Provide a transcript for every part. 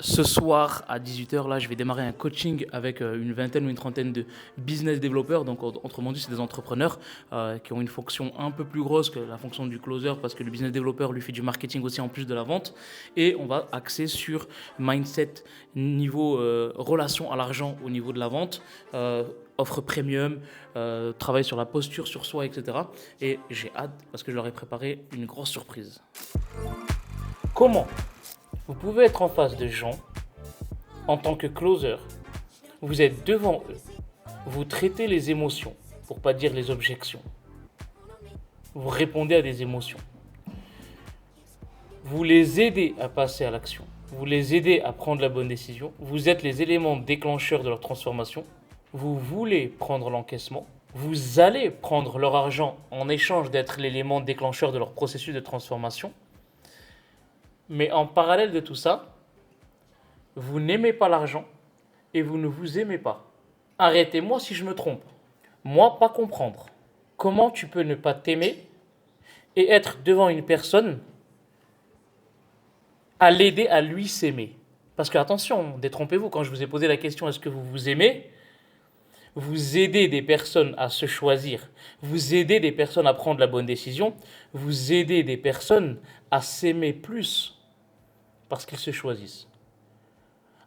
Ce soir à 18h, là, je vais démarrer un coaching avec une vingtaine ou une trentaine de business développeurs. Donc, autrement dit, c'est des entrepreneurs qui ont une fonction un peu plus grosse que la fonction du closer parce que le business développeur lui fait du marketing aussi en plus de la vente. Et on va axer sur mindset, niveau relation à l'argent au niveau de la vente, offre premium, travail sur la posture, sur soi, etc. Et j'ai hâte parce que je leur ai préparé une grosse surprise. Comment vous pouvez être en face de gens en tant que closer, vous êtes devant eux, vous traitez les émotions, pour pas dire les objections. Vous répondez à des émotions. Vous les aidez à passer à l'action. Vous les aidez à prendre la bonne décision. Vous êtes les éléments déclencheurs de leur transformation. Vous voulez prendre l'encaissement. Vous allez prendre leur argent en échange d'être l'élément déclencheur de leur processus de transformation. Mais en parallèle de tout ça, vous n'aimez pas l'argent et vous ne vous aimez pas. Arrêtez-moi si je me trompe. Moi, pas comprendre. Comment tu peux ne pas t'aimer et être devant une personne à l'aider à lui s'aimer? Parce que attention, détrompez-vous, quand je vous ai posé la question est-ce que vous vous aimez, vous aidez des personnes à se choisir, vous aidez des personnes à prendre la bonne décision, vous aidez des personnes à s'aimer plus parce qu'ils se choisissent.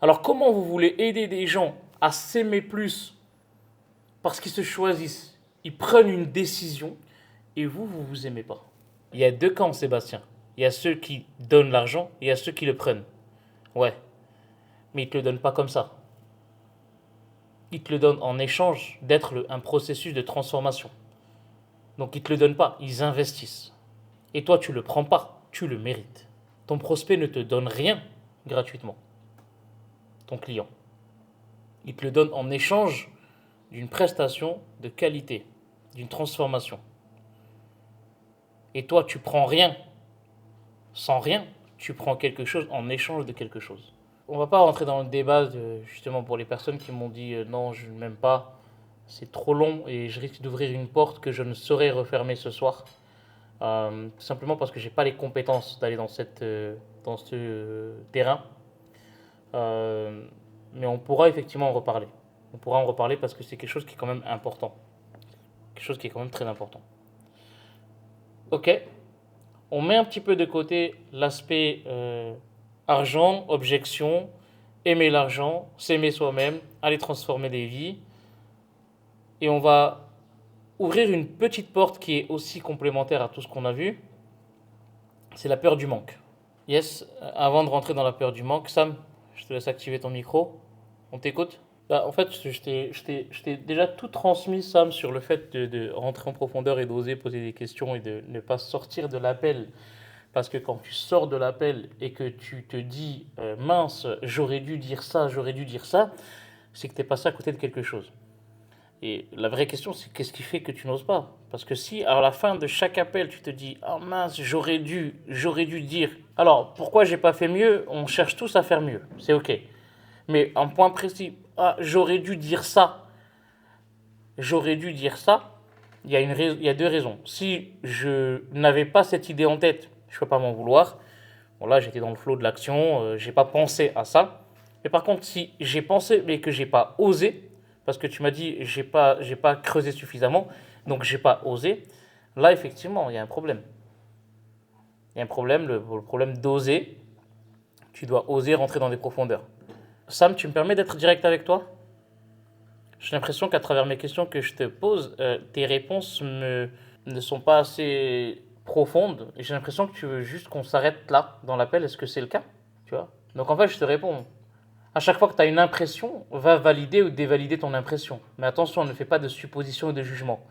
Alors comment vous voulez aider des gens à s'aimer plus parce qu'ils se choisissent, ils prennent une décision et vous vous aimez pas? Il y a deux camps, Sébastien. Il y a ceux qui donnent l'argent et il y a ceux qui le prennent. Ouais, mais ils te le donnent pas comme ça. Ils te le donnent en échange d'être un processus de transformation. Donc ils te le donnent pas, ils investissent. Et toi, tu le prends pas, tu le mérites. Ton prospect ne te donne rien gratuitement. Ton client. Il te le donne en échange d'une prestation de qualité, d'une transformation. Et toi, tu prends rien, sans rien, tu prends quelque chose en échange de quelque chose. On va pas rentrer dans le débat justement pour les personnes qui m'ont dit non, je ne m'aime pas, c'est trop long et je risque d'ouvrir une porte que je ne saurais refermer ce soir. Simplement parce que j'ai pas les compétences d'aller dans dans ce terrain. Mais on pourra effectivement en reparler. On pourra en reparler parce que c'est quelque chose qui est quand même important. Quelque chose qui est quand même très important. Ok, on met un petit peu de côté l'aspect argent, objection, aimer l'argent, s'aimer soi-même, aller transformer des vies. Et on va ouvrir une petite porte qui est aussi complémentaire à tout ce qu'on a vu. C'est la peur du manque. Yes, avant de rentrer dans la peur du manque, Sam, je te laisse activer ton micro. On t'écoute? Bah, en fait, je t'ai déjà tout transmis, Sam, sur le fait de rentrer en profondeur et d'oser poser des questions et de ne pas sortir de l'appel. Parce que quand tu sors de l'appel et que tu te dis mince, j'aurais dû dire ça, c'est que tu es passé à côté de quelque chose. Et la vraie question, c'est qu'est-ce qui fait que tu n'oses pas? Parce que si à la fin de chaque appel, tu te dis ah mince, j'aurais dû dire. Alors pourquoi j'ai pas fait mieux? On cherche tous à faire mieux, c'est ok. Mais un point précis, ah j'aurais dû dire ça. Il y a deux raisons. Si je n'avais pas cette idée en tête, je ne peux pas m'en vouloir. Bon, là, j'étais dans le flot de l'action, j'ai pas pensé à ça. Mais par contre, si j'ai pensé mais que j'ai pas osé, parce que tu m'as dit j'ai pas creusé suffisamment, donc j'ai pas osé, là, effectivement, il y a un problème. Il y a un problème, le problème d'oser. Tu dois oser rentrer dans des profondeurs. Sam, tu me permets d'être direct avec toi? J'ai l'impression qu'à travers mes questions que je te pose, tes réponses ne sont pas assez profondes. Et j'ai l'impression que tu veux juste qu'on s'arrête là, dans l'appel. Est-ce que c'est le cas? Tu vois? Donc en fait, je te réponds. À chaque fois que tu as une impression, va valider ou dévalider ton impression. Mais attention, ne fais pas de supposition et de jugement.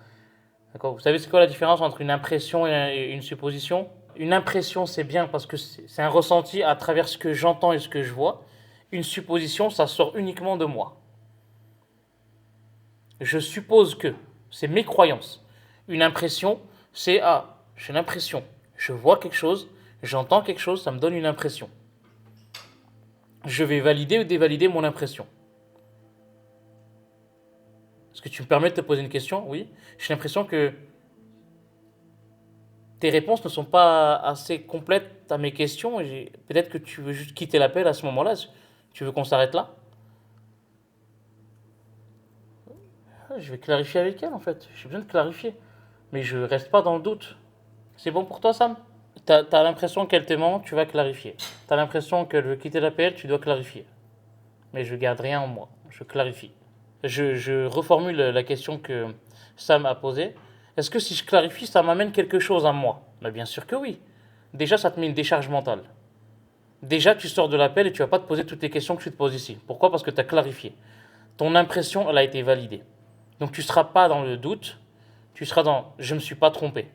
D'accord? Vous savez c'est quoi la différence entre une impression et une supposition? Une impression, c'est bien parce que c'est un ressenti à travers ce que j'entends et ce que je vois. Une supposition, ça sort uniquement de moi. Je suppose que, c'est mes croyances. Une impression, c'est ah, j'ai l'impression, je vois quelque chose, j'entends quelque chose, ça me donne une impression. Je vais valider ou dévalider mon impression. Est-ce que tu me permets de te poser une question? Oui. J'ai l'impression que tes réponses ne sont pas assez complètes à mes questions et peut-être que tu veux juste quitter l'appel à ce moment-là. Tu veux qu'on s'arrête là? Je vais clarifier avec elle en fait. J'ai besoin de clarifier. Mais je reste pas dans le doute. C'est bon pour toi, Sam? T'as l'impression qu'elle te ment, tu vas clarifier. T'as l'impression qu'elle veut quitter l'APL, tu dois clarifier. Mais je garde rien en moi, je clarifie. Je reformule la question que Sam a posée. Est-ce que si je clarifie, ça m'amène quelque chose à moi? Bah, bien sûr que oui. Déjà, ça te met une décharge mentale. Déjà, tu sors de l'appel et tu vas pas te poser toutes les questions que tu te poses ici. Pourquoi? Parce que tu as clarifié. Ton impression, elle a été validée. Donc tu ne seras pas dans le doute, tu seras dans je ne me suis pas trompé.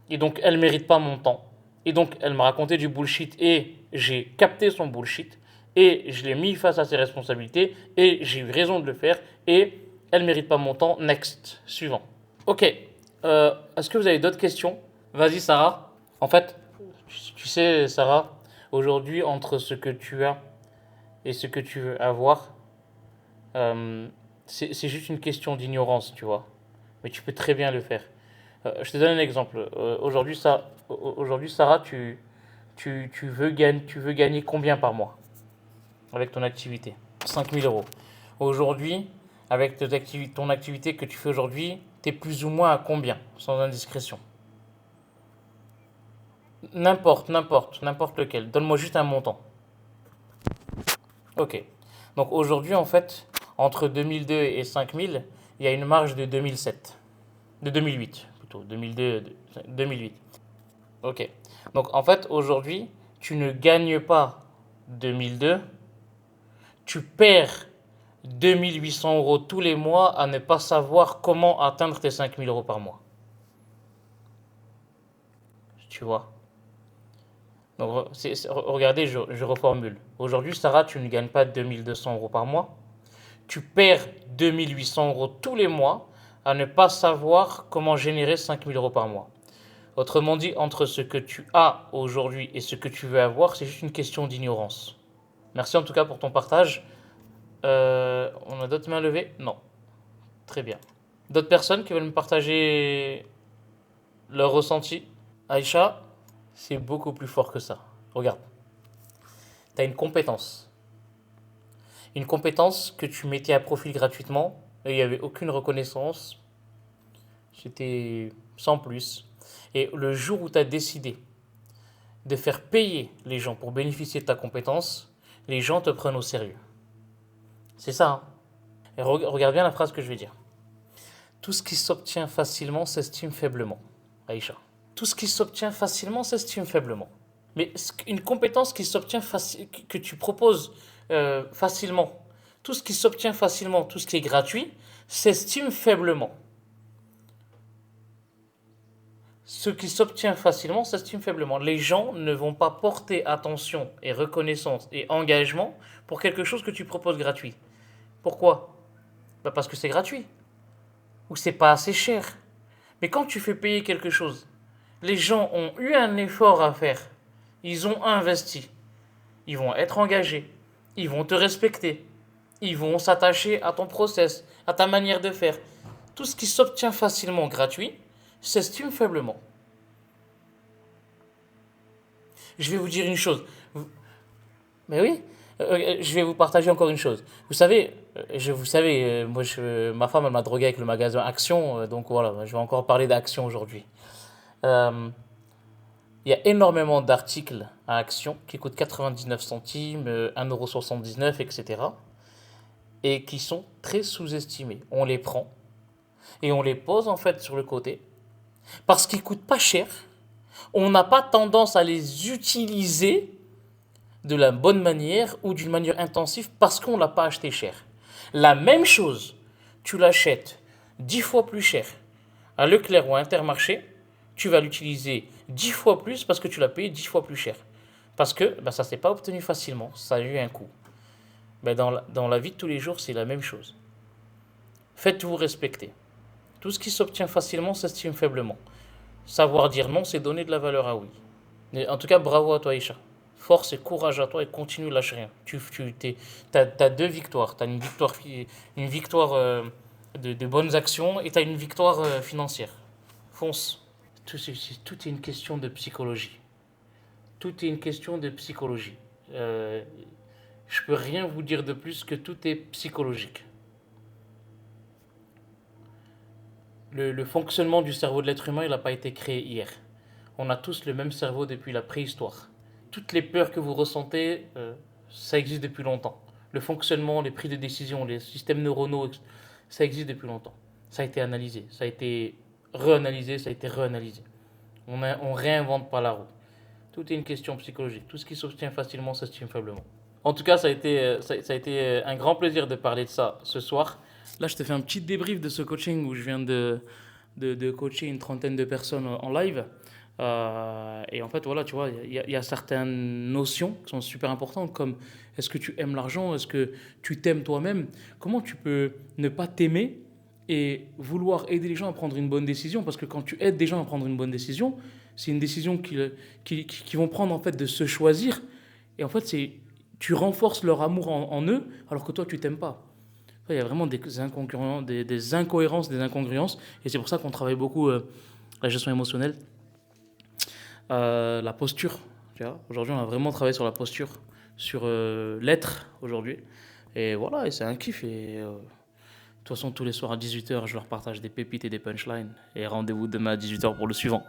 Et donc elle ne mérite pas mon temps. Et donc elle m'a raconté du bullshit et j'ai capté son bullshit et je l'ai mis face à ses responsabilités et j'ai eu raison de le faire et elle ne mérite pas mon temps. Next, suivant. Ok, est-ce que vous avez d'autres questions? Vas-y Sarah. En fait, tu sais Sarah, aujourd'hui entre ce que tu as et ce que tu veux avoir, euh, c'est juste une question d'ignorance, tu vois. Mais tu peux très bien le faire. Je te donne un exemple. Aujourd'hui, Sarah, tu veux gagner combien par mois avec ton activité? 5 000 euros. Aujourd'hui, avec ton activité que tu fais aujourd'hui, tu es plus ou moins à combien, sans indiscrétion? N'importe lequel. Donne-moi juste un montant. Ok. Donc aujourd'hui, en fait, entre 2002 et 5000, il y a une marge de 2007. De 2008, plutôt. 2002, 2008. Ok. Donc en fait, aujourd'hui, tu ne gagnes pas 2002, tu perds 2 800 € tous les mois à ne pas savoir comment atteindre tes 5 000 € par mois. Tu vois? Donc regardez, je reformule. Aujourd'hui, Sarah, tu ne gagnes pas 2 200 € par mois. Tu perds 2 800 € tous les mois à ne pas savoir comment générer 5 000 € par mois. Autrement dit, entre ce que tu as aujourd'hui et ce que tu veux avoir, c'est juste une question d'ignorance. Merci en tout cas pour ton partage. On a d'autres mains levées? Non. Très bien. D'autres personnes qui veulent me partager leur ressenti? Aïcha, c'est beaucoup plus fort que ça. Regarde, tu as une compétence. Une compétence que tu mettais à profit gratuitement et il n'y avait aucune reconnaissance. C'était sans plus. Et le jour où tu as décidé de faire payer les gens pour bénéficier de ta compétence, les gens te prennent au sérieux. C'est ça. Hein. Et regarde bien la phrase que je vais dire. Tout ce qui s'obtient facilement s'estime faiblement. Aïcha. Tout ce qui s'obtient facilement s'estime faiblement. Mais une compétence qui s'obtient que tu proposes facilement, tout ce qui s'obtient facilement, tout ce qui est gratuit, s'estime faiblement. Ce qui s'obtient facilement s'estime faiblement. Les gens ne vont pas porter attention et reconnaissance et engagement pour quelque chose que tu proposes gratuit. Pourquoi? Parce que c'est gratuit ou c'est pas assez cher. Mais quand tu fais payer quelque chose, les gens ont eu un effort à faire. Ils ont investi. Ils vont être engagés. Ils vont te respecter. Ils vont s'attacher à ton process, à ta manière de faire. Tout ce qui s'obtient facilement gratuit s'estime faiblement. Je vais vous dire une chose. Mais oui, je vais vous partager encore une chose. Vous savez, ma femme elle m'a drogué avec le magasin Action, donc voilà, je vais encore parler d'Action aujourd'hui. Euh, Il y a énormément d'articles à Action qui coûtent 99 centimes, 1,79 €, etc. Et qui sont très sous-estimés. On les prend et on les pose en fait sur le côté parce qu'ils coûtent pas cher. On n'a pas tendance à les utiliser de la bonne manière ou d'une manière intensive parce qu'on ne l'a pas acheté cher. La même chose, tu l'achètes 10 fois plus cher à Leclerc ou à Intermarché, tu vas l'utiliser 10 fois plus parce que tu l'as payé 10 fois plus cher. Parce que ça ne s'est pas obtenu facilement, ça a eu un coût. Dans la vie de tous les jours, c'est la même chose. Faites-vous respecter. Tout ce qui s'obtient facilement s'estime faiblement. Savoir dire non, c'est donner de la valeur à oui. Mais en tout cas, bravo à toi, Isha. Force et courage à toi et continue, lâche rien. T'as deux victoires. Tu as une victoire de bonnes actions et tu as une victoire financière. Fonce. Tout est une question de psychologie. Tout est une question de psychologie. Je peux rien vous dire de plus que tout est psychologique. Le fonctionnement du cerveau de l'être humain, il n'a pas été créé hier. On a tous le même cerveau depuis la préhistoire. Toutes les peurs que vous ressentez, ça existe depuis longtemps. Le fonctionnement, les prises de décision, les systèmes neuronaux, ça existe depuis longtemps. Ça a été analysé, ça a été réanalysé, ça a été réanalysé. On réinvente pas la roue. Tout est une question psychologique. Tout ce qui s'obtient facilement s'obtient faiblement. En tout cas, ça a été un grand plaisir de parler de ça ce soir. Là, je te fais un petit débrief de ce coaching où je viens de coacher une trentaine de personnes en live. Et en fait, voilà, tu vois, il y a certaines notions qui sont super importantes, comme est-ce que tu aimes l'argent, est-ce que tu t'aimes toi-même, comment tu peux ne pas t'aimer et vouloir aider les gens à prendre une bonne décision, parce que quand tu aides des gens à prendre une bonne décision, c'est une décision qui vont prendre en fait de se choisir, et en fait, tu renforces leur amour en eux, alors que toi, tu t'aimes pas. Il y a vraiment des incohérences, des incongruences, et c'est pour ça qu'on travaille beaucoup la gestion émotionnelle. La posture, tu vois. Aujourd'hui, on a vraiment travaillé sur la posture, sur l'être aujourd'hui. Et voilà, et c'est un kiff. Et de toute façon, tous les soirs à 18h, je leur partage des pépites et des punchlines. Et rendez-vous demain à 18h pour le suivant.